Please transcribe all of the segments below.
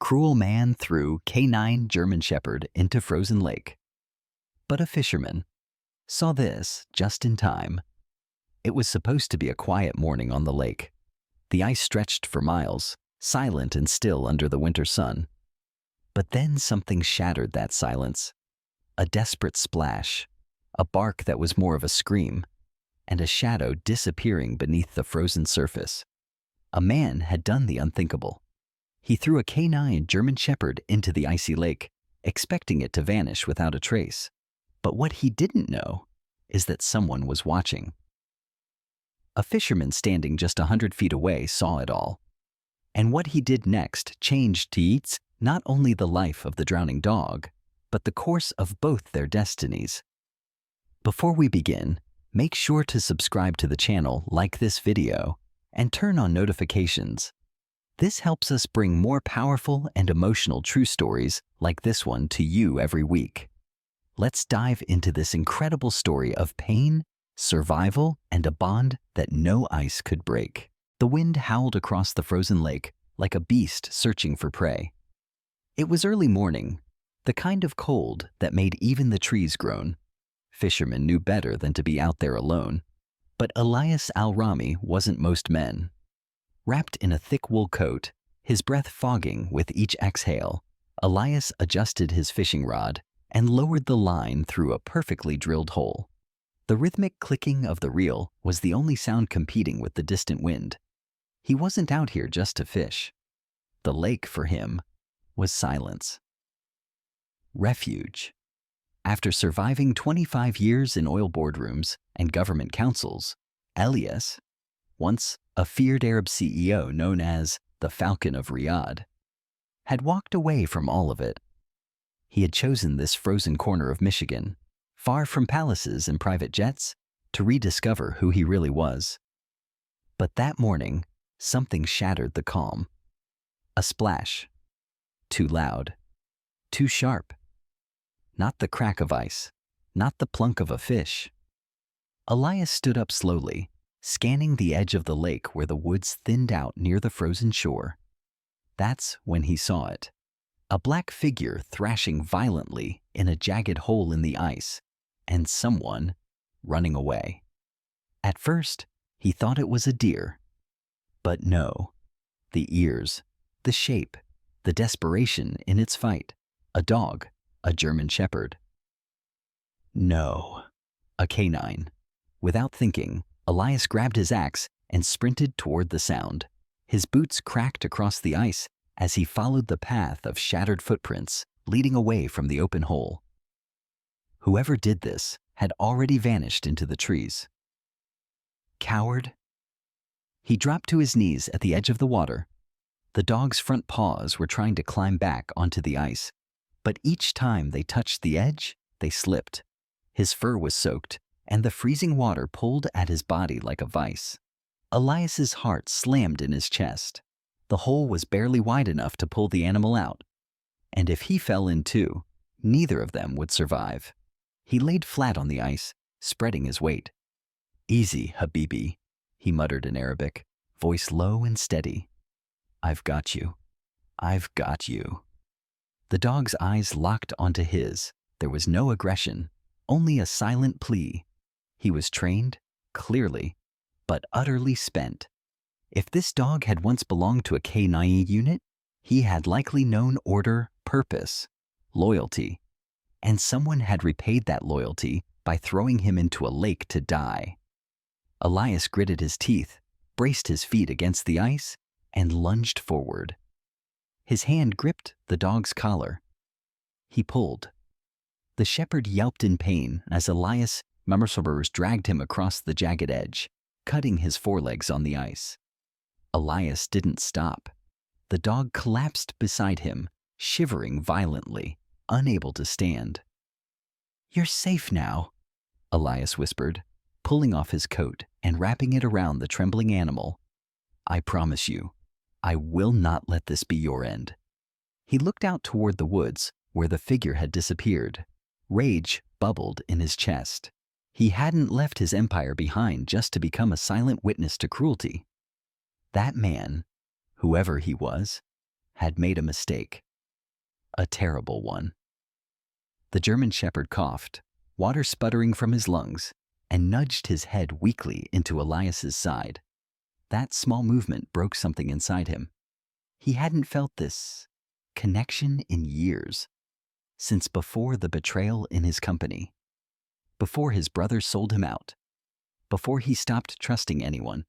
Cruel man threw canine German Shepherd into frozen lake. But a fisherman saw this just in time. It was supposed to be a quiet morning on the lake. The ice stretched for miles, silent and still under the winter sun. But then something shattered that silence. A desperate splash, a bark that was more of a scream, and a shadow disappearing beneath the frozen surface. A man had done the unthinkable. He threw a canine German Shepherd into the icy lake, expecting it to vanish without a trace. But what he didn't know is that someone was watching. A fisherman standing just 100 feet away saw it all. And what he did next changed Tietz not only the life of the drowning dog, but the course of both their destinies. Before we begin, make sure to subscribe to the channel, like this video, and turn on notifications. This helps us bring more powerful and emotional true stories like this one to you every week. Let's dive into this incredible story of pain, survival, and a bond that no ice could break. The wind howled across the frozen lake like a beast searching for prey. It was early morning, the kind of cold that made even the trees groan. Fishermen knew better than to be out there alone. But Elias Al-Rami wasn't most men. Wrapped in a thick wool coat, his breath fogging with each exhale, Elias adjusted his fishing rod and lowered the line through a perfectly drilled hole. The rhythmic clicking of the reel was the only sound competing with the distant wind. He wasn't out here just to fish. The lake, for him, was silence. Refuge. After surviving 25 years in oil boardrooms and government councils, Elias, once a feared Arab CEO known as the Falcon of Riyadh, had walked away from all of it. He had chosen this frozen corner of Michigan, far from palaces and private jets, to rediscover who he really was. But that morning, something shattered the calm. A splash. Too loud. Too sharp. Not the crack of ice, not the plunk of a fish. Elias stood up slowly, scanning the edge of the lake where the woods thinned out near the frozen shore. That's when he saw it. A black figure thrashing violently in a jagged hole in the ice, and someone running away. At first, he thought it was a deer. But no. The ears, the shape, the desperation in its fight. A dog. A German Shepherd. No, a canine. Without thinking, Elias grabbed his axe and sprinted toward the sound. His boots cracked across the ice as he followed the path of shattered footprints leading away from the open hole. Whoever did this had already vanished into the trees. Coward. He dropped to his knees at the edge of the water. The dog's front paws were trying to climb back onto the ice. But each time they touched the edge, they slipped. His fur was soaked, and the freezing water pulled at his body like a vice. Elias's heart slammed in his chest. The hole was barely wide enough to pull the animal out. And if he fell in too, neither of them would survive. He laid flat on the ice, spreading his weight. "Easy, Habibi," he muttered in Arabic, voice low and steady. "I've got you. I've got you." The dog's eyes locked onto his. There was no aggression, only a silent plea. He was trained, clearly, but utterly spent. If this dog had once belonged to a K9 unit, he had likely known order, purpose, loyalty, and someone had repaid that loyalty by throwing him into a lake to die. Elias gritted his teeth, braced his feet against the ice, and lunged forward. His hand gripped the dog's collar. He pulled. The shepherd yelped in pain as Elias Mamersabers dragged him across the jagged edge, cutting his forelegs on the ice. Elias didn't stop. The dog collapsed beside him, shivering violently, unable to stand. "You're safe now," Elias whispered, pulling off his coat and wrapping it around the trembling animal. "I promise you, I will not let this be your end." He looked out toward the woods where the figure had disappeared. Rage bubbled in his chest. He hadn't left his empire behind just to become a silent witness to cruelty. That man, whoever he was, had made a mistake. A terrible one. The German Shepherd coughed, water sputtering from his lungs, and nudged his head weakly into Elias's side. That small movement broke something inside him. He hadn't felt this connection in years, since before the betrayal in his company, before his brother sold him out, before he stopped trusting anyone.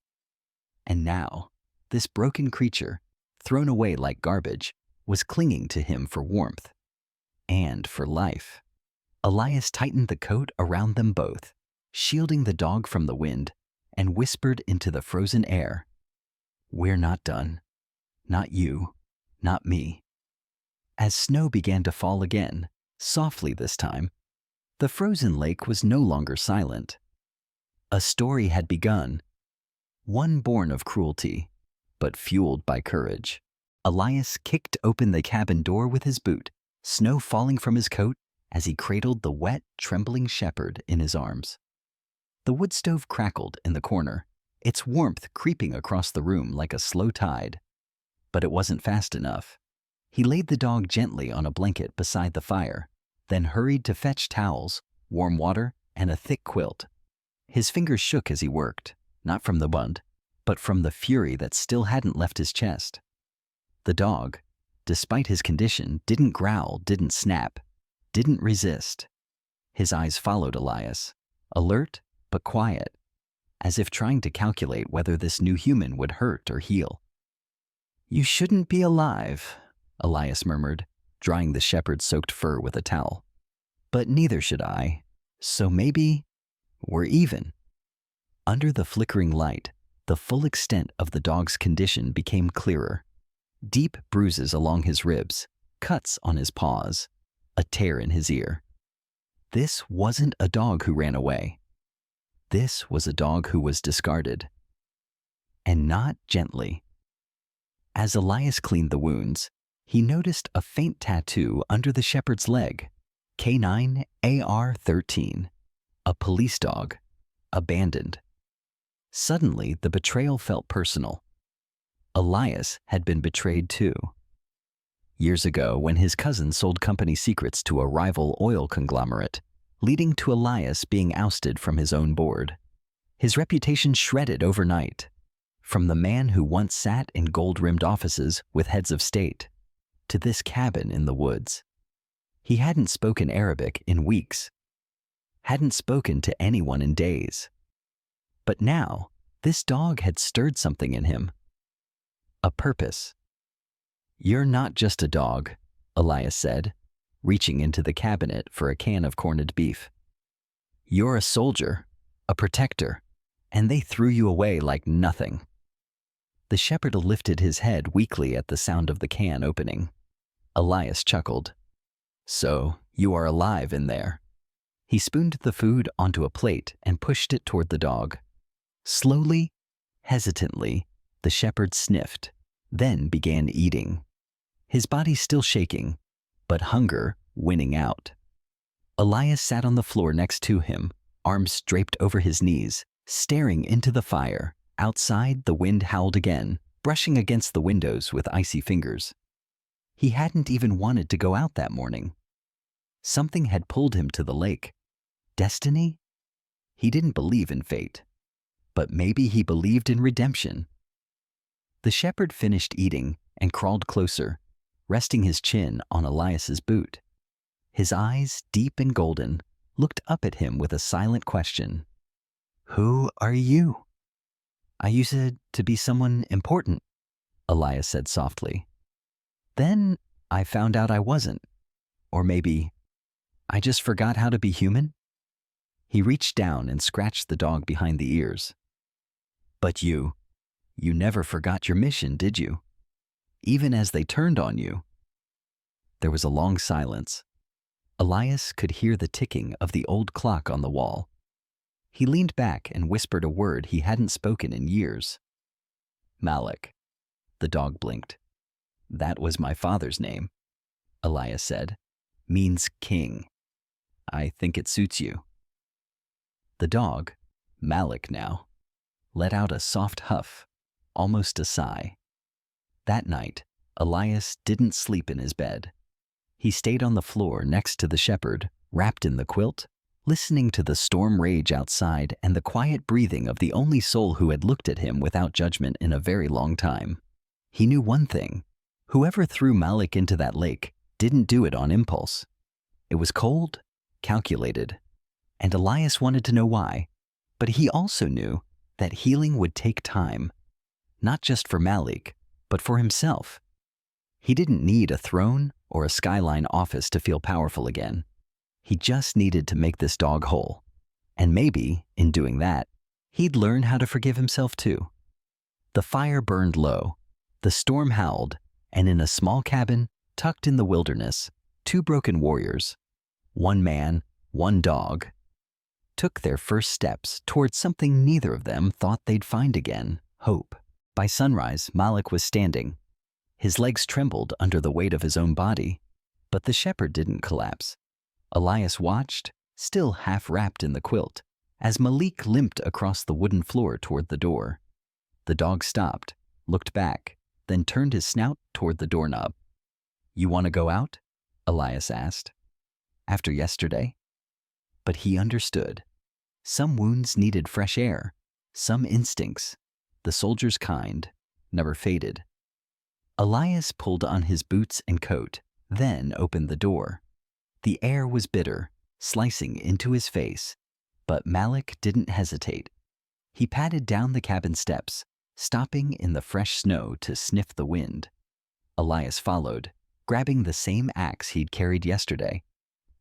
And now, this broken creature, thrown away like garbage, was clinging to him for warmth and for life. Elias tightened the coat around them both, shielding the dog from the wind, and whispered into the frozen air, "We're not done. Not you, not me." As snow began to fall again, softly this time, the frozen lake was no longer silent. A story had begun, one born of cruelty, but fueled by courage. Elias kicked open the cabin door with his boot, snow falling from his coat as he cradled the wet, trembling shepherd in his arms. The wood stove crackled in the corner, its warmth creeping across the room like a slow tide. But it wasn't fast enough. He laid the dog gently on a blanket beside the fire, then hurried to fetch towels, warm water, and a thick quilt. His fingers shook as he worked, not from the bund, but from the fury that still hadn't left his chest. The dog, despite his condition, didn't growl, didn't snap, didn't resist. His eyes followed Elias, alert but quiet, as if trying to calculate whether this new human would hurt or heal. "You shouldn't be alive," Elias murmured, drying the shepherd-soaked fur with a towel. "But neither should I, so maybe we're even." Under the flickering light, the full extent of the dog's condition became clearer. Deep bruises along his ribs, cuts on his paws, a tear in his ear. This wasn't a dog who ran away. This was a dog who was discarded. And not gently. As Elias cleaned the wounds, he noticed a faint tattoo under the shepherd's leg, K9 AR13, a police dog, abandoned. Suddenly, the betrayal felt personal. Elias had been betrayed too. Years ago, when his cousin sold company secrets to a rival oil conglomerate, leading to Elias being ousted from his own board. His reputation shredded overnight, from the man who once sat in gold-rimmed offices with heads of state, to this cabin in the woods. He hadn't spoken Arabic in weeks, hadn't spoken to anyone in days. But now, this dog had stirred something in him. A purpose. "You're not just a dog," Elias said, reaching into the cabinet for a can of corned beef. "You're a soldier, a protector, and they threw you away like nothing." The shepherd lifted his head weakly at the sound of the can opening. Elias chuckled. "So, you are alive in there." He spooned the food onto a plate and pushed it toward the dog. Slowly, hesitantly, the shepherd sniffed, then began eating. His body still shaking, but hunger winning out. Elias sat on the floor next to him, arms draped over his knees, staring into the fire. Outside, the wind howled again, brushing against the windows with icy fingers. He hadn't even wanted to go out that morning. Something had pulled him to the lake. Destiny? He didn't believe in fate, but maybe he believed in redemption. The shepherd finished eating and crawled closer, resting his chin on Elias's boot. His eyes, deep and golden, looked up at him with a silent question. "Who are you?" "I used to be someone important," Elias said softly. "Then I found out I wasn't. Or maybe I just forgot how to be human." He reached down and scratched the dog behind the ears. "But you never forgot your mission, did you? Even as they turned on you." There was a long silence. Elias could hear the ticking of the old clock on the wall. He leaned back and whispered a word he hadn't spoken in years. "Malik." The dog blinked. "That was my father's name," Elias said. "Means king. I think it suits you." The dog, Malik now, let out a soft huff, almost a sigh. That night, Elias didn't sleep in his bed. He stayed on the floor next to the shepherd, wrapped in the quilt, listening to the storm rage outside and the quiet breathing of the only soul who had looked at him without judgment in a very long time. He knew one thing: whoever threw Malik into that lake didn't do it on impulse. It was cold, calculated, and Elias wanted to know why. But he also knew that healing would take time, not just for Malik, but for himself. He didn't need a throne or a skyline office to feel powerful again. He just needed to make this dog whole. And maybe, in doing that, he'd learn how to forgive himself too. The fire burned low, the storm howled, and in a small cabin, tucked in the wilderness, two broken warriors, one man, one dog, took their first steps towards something neither of them thought they'd find again: hope. By sunrise, Malik was standing. His legs trembled under the weight of his own body, but the shepherd didn't collapse. Elias watched, still half wrapped in the quilt, as Malik limped across the wooden floor toward the door. The dog stopped, looked back, then turned his snout toward the doorknob. "You want to go out?" Elias asked. "After yesterday?" But he understood. Some wounds needed fresh air, some instincts, the soldier's kind, never faded. Elias pulled on his boots and coat, then opened the door. The air was bitter, slicing into his face, but Malik didn't hesitate. He padded down the cabin steps, stopping in the fresh snow to sniff the wind. Elias followed, grabbing the same axe he'd carried yesterday,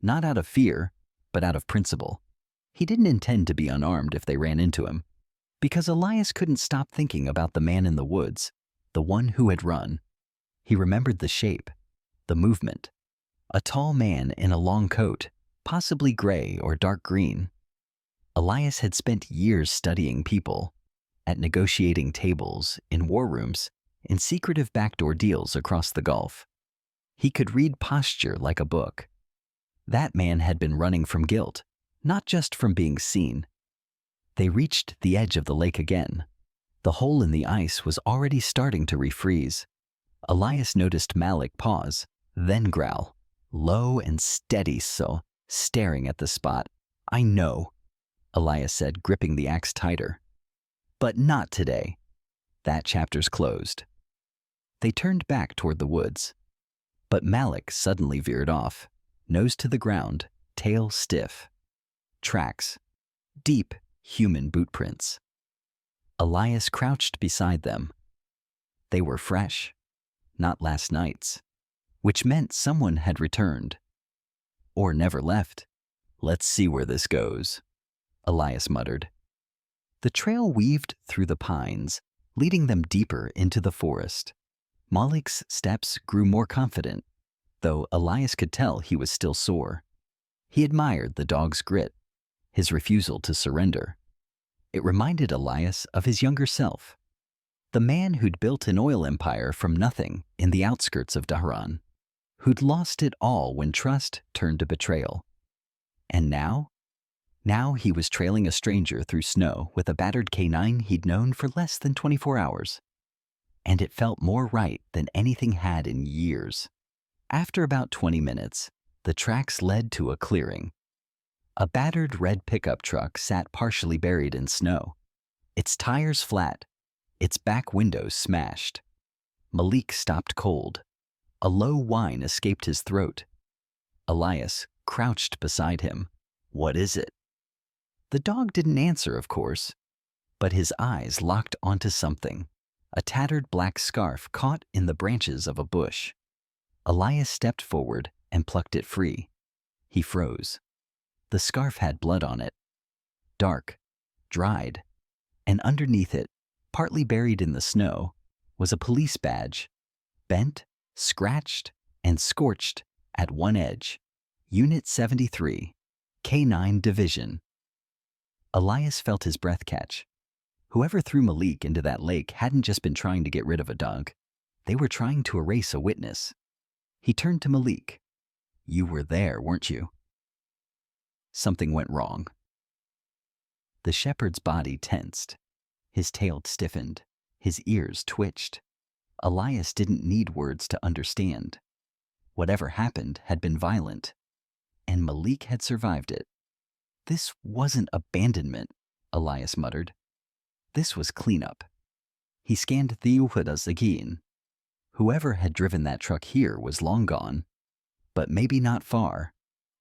not out of fear, but out of principle. He didn't intend to be unarmed if they ran into him, because Elias couldn't stop thinking about the man in the woods, the one who had run. He remembered the shape, the movement. A tall man in a long coat, possibly gray or dark green. Elias had spent years studying people, at negotiating tables, in war rooms, in secretive backdoor deals across the Gulf. He could read posture like a book. That man had been running from guilt, not just from being seen. They reached the edge of the lake again. The hole in the ice was already starting to refreeze. Elias noticed Malik pause, then growl, low and steady, staring at the spot. "I know," Elias said, gripping the axe tighter. "But not today." That chapter's closed. They turned back toward the woods. But Malik suddenly veered off, nose to the ground, tail stiff. Tracks. Deep human boot prints. Elias crouched beside them. They were fresh, not last night's, which meant someone had returned. Or never left. "Let's see where this goes," Elias muttered. The trail weaved through the pines, leading them deeper into the forest. Malik's steps grew more confident, though Elias could tell he was still sore. He admired the dog's grit, his refusal to surrender. It reminded Elias of his younger self, the man who'd built an oil empire from nothing in the outskirts of Dhahran, who'd lost it all when trust turned to betrayal. And now he was trailing a stranger through snow with a battered canine he'd known for less than 24 hours. And it felt more right than anything had in years. After about 20 minutes, the tracks led to a clearing. A battered red pickup truck sat partially buried in snow, its tires flat, its back windows smashed. Malik stopped cold. A low whine escaped his throat. Elias crouched beside him. "What is it?" The dog didn't answer, of course, but his eyes locked onto something, a tattered black scarf caught in the branches of a bush. Elias stepped forward and plucked it free. He froze. The scarf had blood on it, dark, dried, and underneath it, partly buried in the snow, was a police badge, bent, scratched, and scorched at one edge. Unit 73, K9 Division. Elias felt his breath catch. Whoever threw Malik into that lake hadn't just been trying to get rid of a dog. They were trying to erase a witness. He turned to Malik. "You were there, weren't you?" Something went wrong. The shepherd's body tensed. His tail stiffened. His ears twitched. Elias didn't need words to understand. Whatever happened had been violent, and Malik had survived it. This wasn't abandonment, Elias muttered. This was cleanup. He scanned the Uhudas again. Whoever had driven that truck here was long gone, but maybe not far.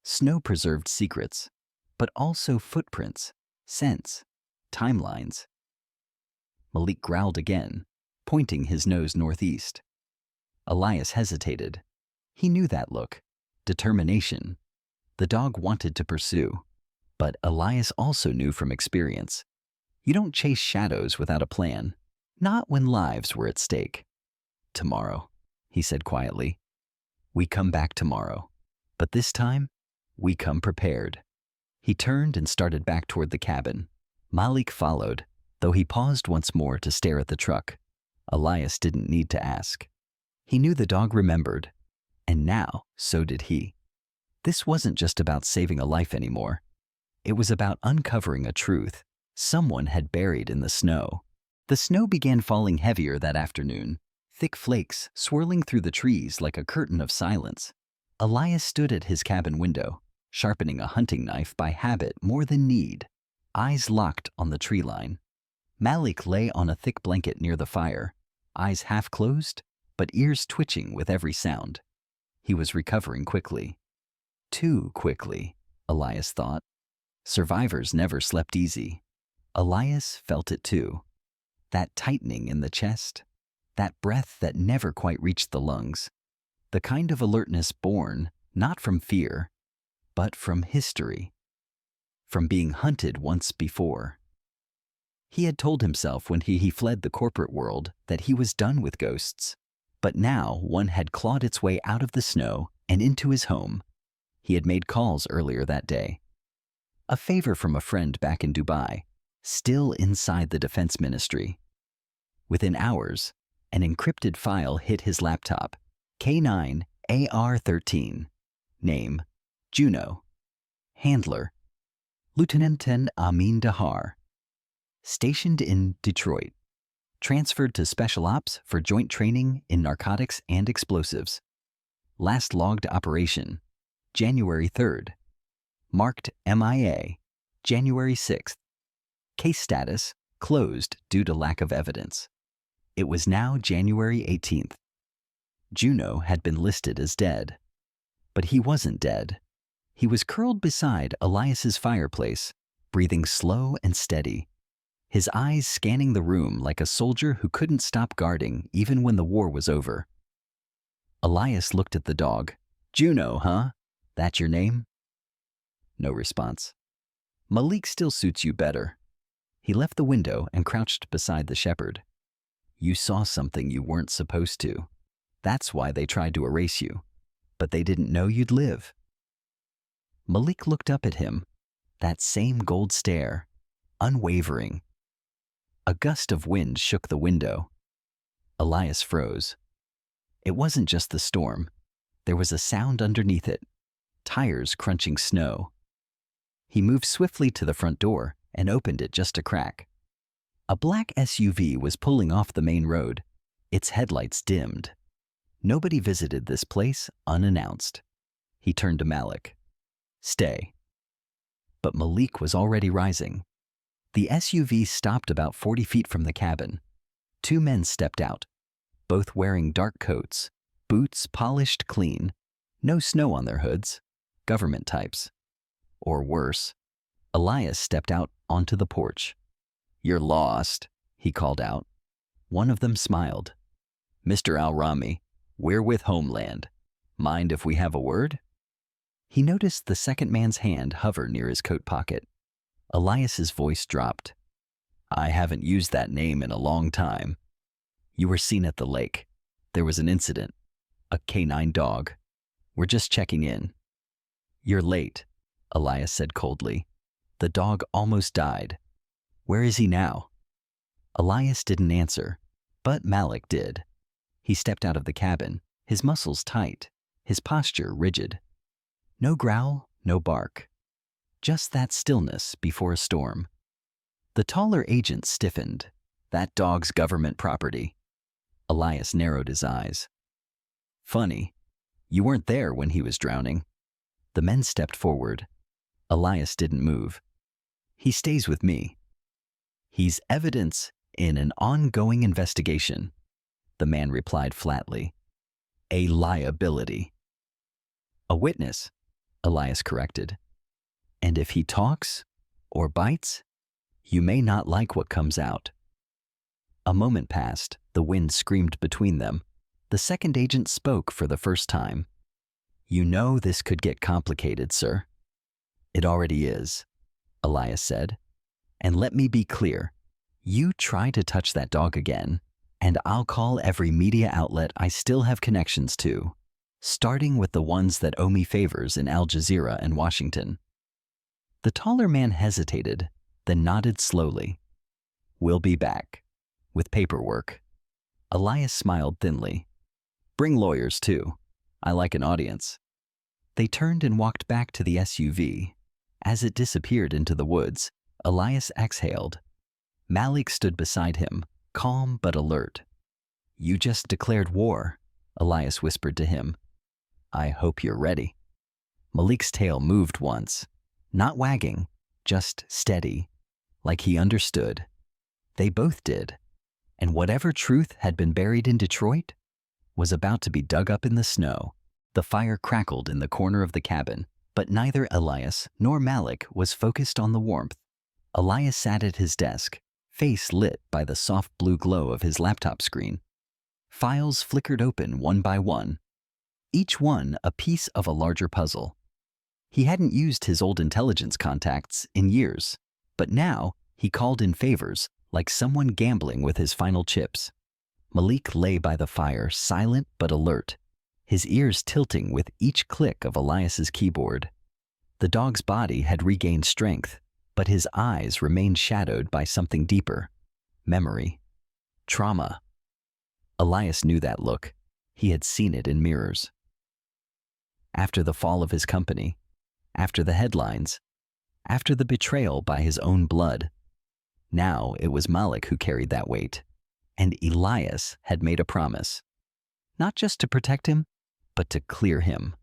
Snow preserved secrets, but also footprints, scents, timelines. Malik growled again, pointing his nose northeast. Elias hesitated. He knew that look. Determination. The dog wanted to pursue. But Elias also knew from experience. You don't chase shadows without a plan. Not when lives were at stake. Tomorrow, he said quietly. We come back tomorrow. But this time, we come prepared. He turned and started back toward the cabin. Malik followed, though he paused once more to stare at the truck. Elias didn't need to ask. He knew the dog remembered, and now so did he. This wasn't just about saving a life anymore. It was about uncovering a truth someone had buried in the snow. The snow began falling heavier that afternoon, thick flakes swirling through the trees like a curtain of silence. Elias stood at his cabin window, sharpening a hunting knife by habit more than need, eyes locked on the tree line. Malik lay on a thick blanket near the fire, eyes half closed, but ears twitching with every sound. He was recovering quickly. Too quickly, Elias thought. Survivors never slept easy. Elias felt it too. That tightening in the chest, that breath that never quite reached the lungs. The kind of alertness born not from fear, but from history. From being hunted once before. He had told himself when he fled the corporate world that he was done with ghosts. But now one had clawed its way out of the snow and into his home. He had made calls earlier that day. A favor from a friend back in Dubai, still inside the defense ministry. Within hours, an encrypted file hit his laptop. K9 AR13. Name, Juno. Handler, Lieutenant Amin Dahar. Stationed in Detroit. Transferred to Special Ops for joint training in narcotics and explosives. Last logged operation, January 3rd. Marked MIA, January 6th. Case status, closed due to lack of evidence. It was now January 18th. Juno had been listed as dead. But he wasn't dead. He was curled beside Elias's fireplace, breathing slow and steady. His eyes scanning the room like a soldier who couldn't stop guarding even when the war was over. Elias looked at the dog. Juno, huh? That your name? No response. Malik still suits you better. He left the window and crouched beside the shepherd. You saw something you weren't supposed to. That's why they tried to erase you. But they didn't know you'd live. Malik looked up at him, that same gold stare, unwavering. A gust of wind shook the window. Elias froze. It wasn't just the storm. There was a sound underneath it, tires crunching snow. He moved swiftly to the front door and opened it just a crack. A black SUV was pulling off the main road, its headlights dimmed. Nobody visited this place unannounced. He turned to Malik. Stay. But Malik was already rising. The SUV stopped about 40 feet from the cabin. Two men stepped out, both wearing dark coats, boots polished clean, no snow on their hoods, government types. Or worse, Elias stepped out onto the porch. You're lost, he called out. One of them smiled. Mr. Al-Rami, we're with Homeland. Mind if we have a word? He noticed the second man's hand hover near his coat pocket. Elias's voice dropped. I haven't used that name in a long time. You were seen at the lake. There was an incident. A canine dog. We're just checking in. You're late, Elias said coldly. The dog almost died. Where is he now? Elias didn't answer, but Malik did. He stepped out of the cabin, his muscles tight, his posture rigid. No growl, no bark. Just that stillness before a storm. The taller agent stiffened. That dog's government property. Elias narrowed his eyes. Funny, you weren't there when he was drowning. The men stepped forward. Elias didn't move. He stays with me. He's evidence in an ongoing investigation, the man replied flatly. A liability. A witness, Elias corrected. And if he talks or bites, you may not like what comes out. A moment passed. The wind screamed between them. The second agent spoke for the first time. You know this could get complicated, sir. It already is, Elias said. And let me be clear. You try to touch that dog again, and I'll call every media outlet I still have connections to, starting with the ones that owe me favors in Al Jazeera and Washington. The taller man hesitated, then nodded slowly. We'll be back. With paperwork. Elias smiled thinly. Bring lawyers, too. I like an audience. They turned and walked back to the SUV. As it disappeared into the woods, Elias exhaled. Malik stood beside him, calm but alert. You just declared war, Elias whispered to him. I hope you're ready. Malik's tail moved once, not wagging, just steady, like he understood. They both did. And whatever truth had been buried in Detroit was about to be dug up in the snow. The fire crackled in the corner of the cabin, but neither Elias nor Malik was focused on the warmth. Elias sat at his desk, face lit by the soft blue glow of his laptop screen. Files flickered open one by one, each one a piece of a larger puzzle. He hadn't used his old intelligence contacts in years, but now he called in favors like someone gambling with his final chips. Malik lay by the fire, silent but alert, his ears tilting with each click of Elias's keyboard. The dog's body had regained strength, but his eyes remained shadowed by something deeper. Memory. Trauma. Elias knew that look. He had seen it in mirrors. After the fall of his company, after the headlines, after the betrayal by his own blood, now it was Malik who carried that weight, and Elias had made a promise, not just to protect him, but to clear him.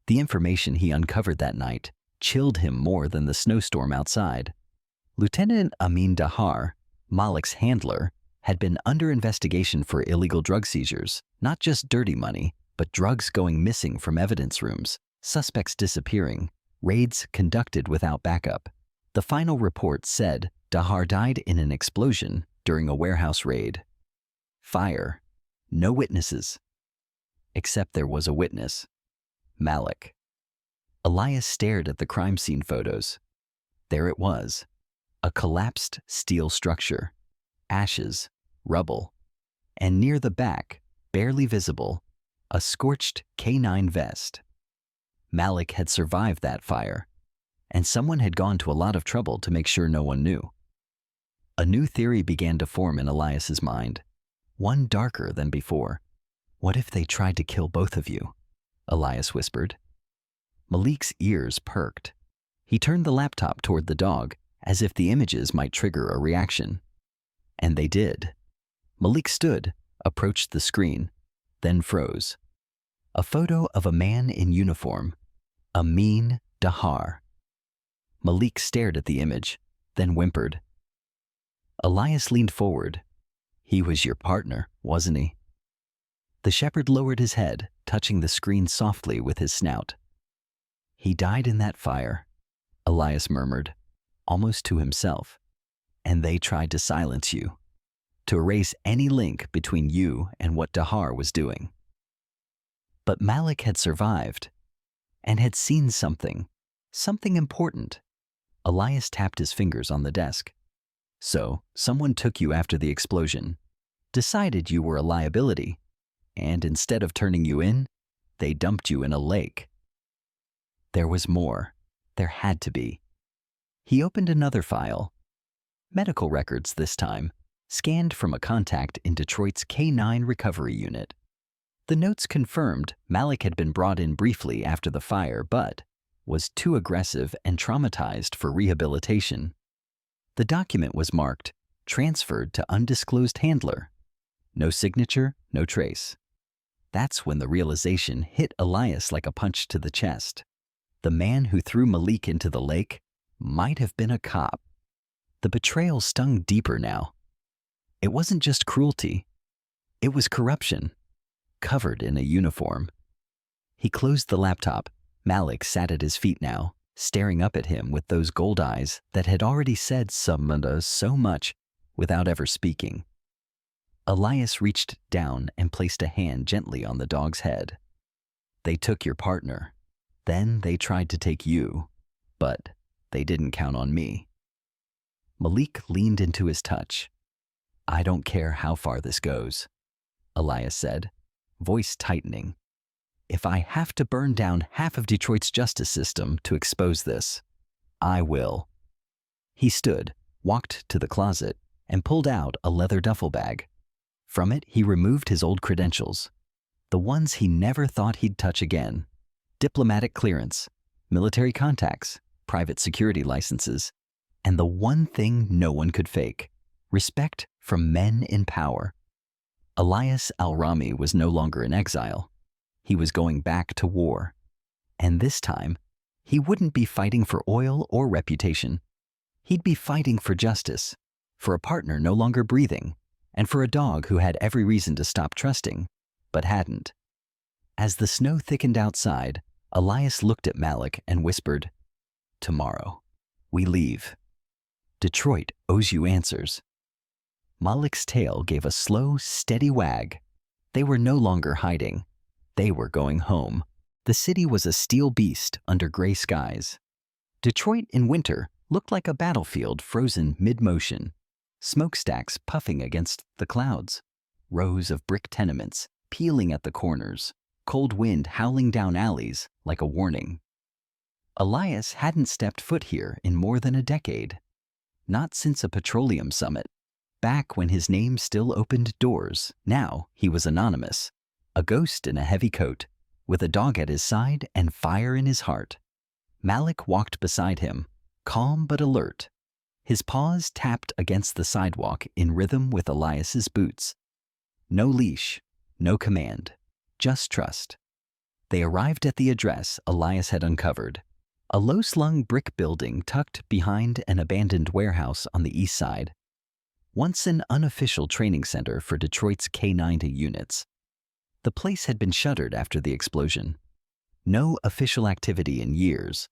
The information he uncovered that night chilled him more than the snowstorm outside. Lieutenant Amin Dahar, Malik's handler, had been under investigation for illegal drug seizures, not just dirty money, but drugs going missing from evidence rooms, suspects disappearing, raids conducted without backup. The final report said Dahar died in an explosion during a warehouse raid. Fire. No witnesses. Except there was a witness. Malik. Elias stared at the crime scene photos. There it was. A collapsed steel structure. Ashes. Rubble. And near the back, barely visible, a scorched K9 vest. Malik had survived that fire, and someone had gone to a lot of trouble to make sure no one knew. A new theory began to form in Elias's mind, one darker than before. What if they tried to kill both of you? Elias whispered. Malik's ears perked. He turned the laptop toward the dog, as if the images might trigger a reaction. And they did. Malik stood, approached the screen, then froze. A photo of a man in uniform, Amin Dahar. Malik stared at the image, then whimpered. Elias leaned forward. He was your partner, wasn't he? The shepherd lowered his head, touching the screen softly with his snout. He died in that fire, Elias murmured, almost to himself. And they tried to silence you, to erase any link between you and what Dahar was doing. But Malik had survived, and had seen something important. Elias tapped his fingers on the desk. So, someone took you after the explosion, decided you were a liability, and instead of turning you in, they dumped you in a lake. There was more. There had to be. He opened another file. Medical records this time, scanned from a contact in Detroit's K9 recovery unit. The notes confirmed Malik had been brought in briefly after the fire, but was too aggressive and traumatized for rehabilitation. The document was marked, transferred to undisclosed handler. No signature, no trace. That's when the realization hit Elias like a punch to the chest. The man who threw Malik into the lake might have been a cop. The betrayal stung deeper now. It wasn't just cruelty. It was corruption, covered in a uniform. He closed the laptop. Malik sat at his feet now, staring up at him with those gold eyes that had already said so much without ever speaking. Elias reached down and placed a hand gently on the dog's head. They took your partner. Then they tried to take you, but they didn't count on me. Malik leaned into his touch. I don't care how far this goes, Elias said, voice tightening. If I have to burn down half of Detroit's justice system to expose this, I will. He stood, walked to the closet, and pulled out a leather duffel bag. From it, he removed his old credentials, the ones he never thought he'd touch again. Diplomatic clearance, military contacts, private security licenses, and the one thing no one could fake, respect from men in power. Elias al-Rami was no longer in exile. He was going back to war. And this time, he wouldn't be fighting for oil or reputation. He'd be fighting for justice, for a partner no longer breathing, and for a dog who had every reason to stop trusting, but hadn't. As the snow thickened outside, Elias looked at Malik and whispered, Tomorrow, we leave. Detroit owes you answers. Malik's tail gave a slow, steady wag. They were no longer hiding. They were going home. The city was a steel beast under gray skies. Detroit in winter looked like a battlefield frozen mid-motion, smokestacks puffing against the clouds, rows of brick tenements peeling at the corners, cold wind howling down alleys like a warning. Elias hadn't stepped foot here in more than a decade. Not since a petroleum summit. Back when his name still opened doors, now he was anonymous. A ghost in a heavy coat, with a dog at his side and fire in his heart. Malik walked beside him, calm but alert. His paws tapped against the sidewalk in rhythm with Elias's boots. No leash, no command, just trust. They arrived at the address Elias had uncovered, a low-slung brick building tucked behind an abandoned warehouse on the east side. Once an unofficial training center for Detroit's K-9 units. The place had been shuttered after the explosion. No official activity in years.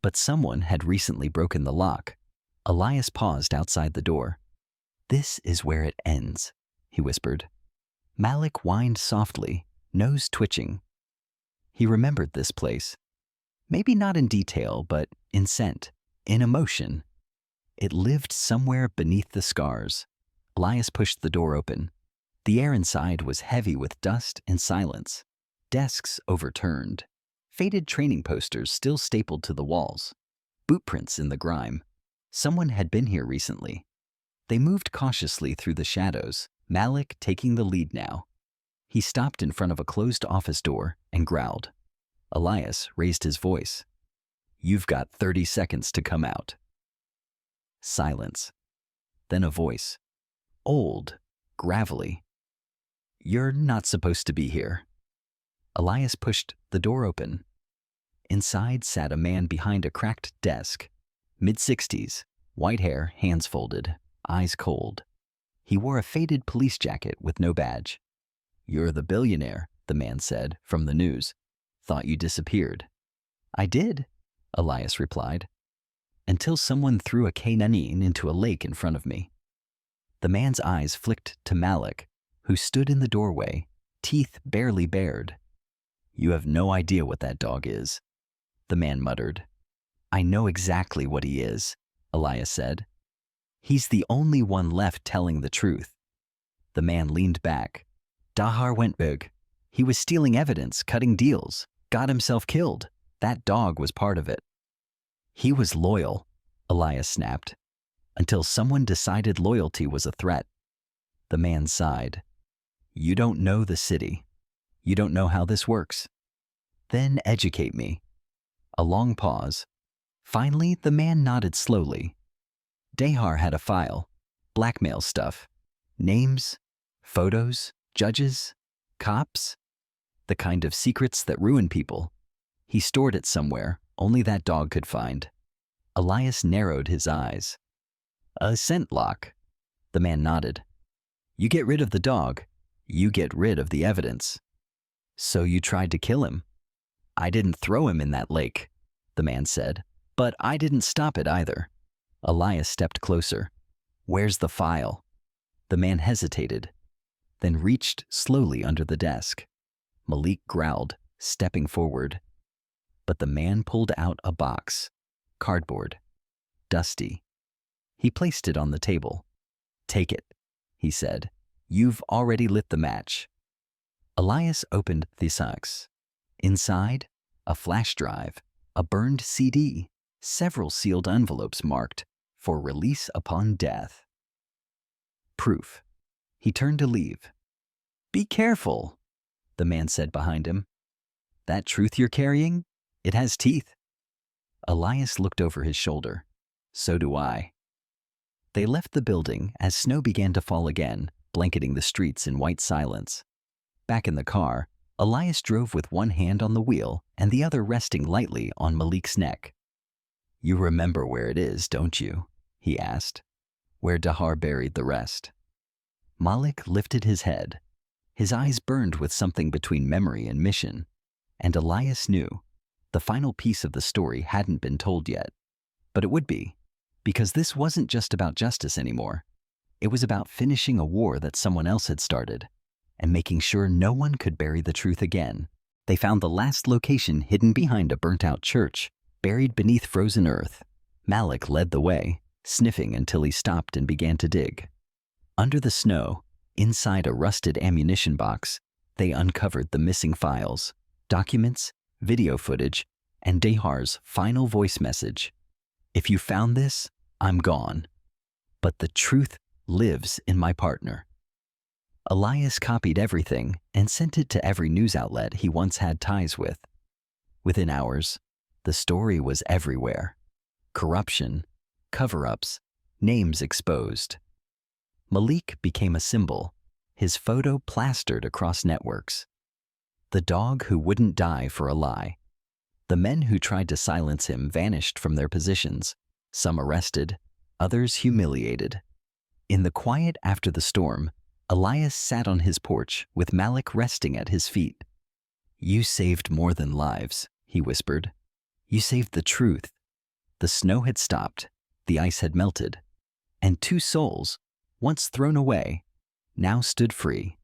But someone had recently broken the lock. Elias paused outside the door. This is where it ends, he whispered. Malik whined softly, nose twitching. He remembered this place. Maybe not in detail, but in scent, in emotion. It lived somewhere beneath the scars. Elias pushed the door open. The air inside was heavy with dust and silence. Desks overturned. Faded training posters still stapled to the walls. Bootprints in the grime. Someone had been here recently. They moved cautiously through the shadows, Malik taking the lead now. He stopped in front of a closed office door and growled. Elias raised his voice. You've got 30 seconds to come out. Silence. Then a voice. Old, gravelly. You're not supposed to be here. Elias pushed the door open. Inside sat a man behind a cracked desk. Mid-60s, white hair, hands folded, eyes cold. He wore a faded police jacket with no badge. You're the billionaire, the man said, from the news. Thought you disappeared. I did, Elias replied, until someone threw a K-9 into a lake in front of me. The man's eyes flicked to Malik, who stood in the doorway, teeth barely bared. You have no idea what that dog is, the man muttered. I know exactly what he is, Elias said. He's the only one left telling the truth. The man leaned back. Dahar went big. He was stealing evidence, cutting deals, got himself killed. That dog was part of it. He was loyal, Elias snapped, until someone decided loyalty was a threat. The man sighed. You don't know the city. You don't know how this works. Then educate me. A long pause. Finally, the man nodded slowly. Dahar had a file. Blackmail stuff. Names, Photos, judges, cops, the kind of secrets that ruin people. He stored it somewhere only that dog could find. Elias narrowed his eyes. A scent lock. The man nodded. You get rid of the dog, you get rid of the evidence. So you tried to kill him? I didn't throw him in that lake, the man said, but I didn't stop it either. Elias stepped closer. Where's the file? The man hesitated, then reached slowly under the desk. Malik growled, stepping forward. But the man pulled out a box, cardboard, dusty. He placed it on the table. Take it, he said. You've already lit the match. Elias opened the box. Inside, a flash drive, a burned CD, several sealed envelopes marked for release upon death. Proof. He turned to leave. Be careful, the man said behind him. That truth you're carrying, it has teeth. Elias looked over his shoulder. So do I. They left the building as snow began to fall again, blanketing the streets in white silence. Back in the car, Elias drove with one hand on the wheel and the other resting lightly on Malik's neck. You remember where it is, don't you? He asked. Where Dahar buried the rest. Malik lifted his head. His eyes burned with something between memory and mission. And Elias knew the final piece of the story hadn't been told yet. But it would be, because this wasn't just about justice anymore. It was about finishing a war that someone else had started and making sure no one could bury the truth again. They found the last location hidden behind a burnt-out church, buried beneath frozen earth. Malik led the way, sniffing until he stopped and began to dig. Under the snow, inside a rusted ammunition box, they uncovered the missing files, documents, video footage, and Dahar's final voice message. If you found this, I'm gone. But the truth lives in my partner. Elias copied everything and sent it to every news outlet he once had ties with. Within hours, the story was everywhere. Corruption, cover-ups, names exposed. Malik became a symbol, his photo plastered across networks. The dog who wouldn't die for a lie. The men who tried to silence him vanished from their positions, some arrested, others humiliated. In the quiet after the storm, Elias sat on his porch with Malik resting at his feet. You saved more than lives, he whispered. You saved the truth. The snow had stopped, the ice had melted, and two souls, once thrown away, now stood free.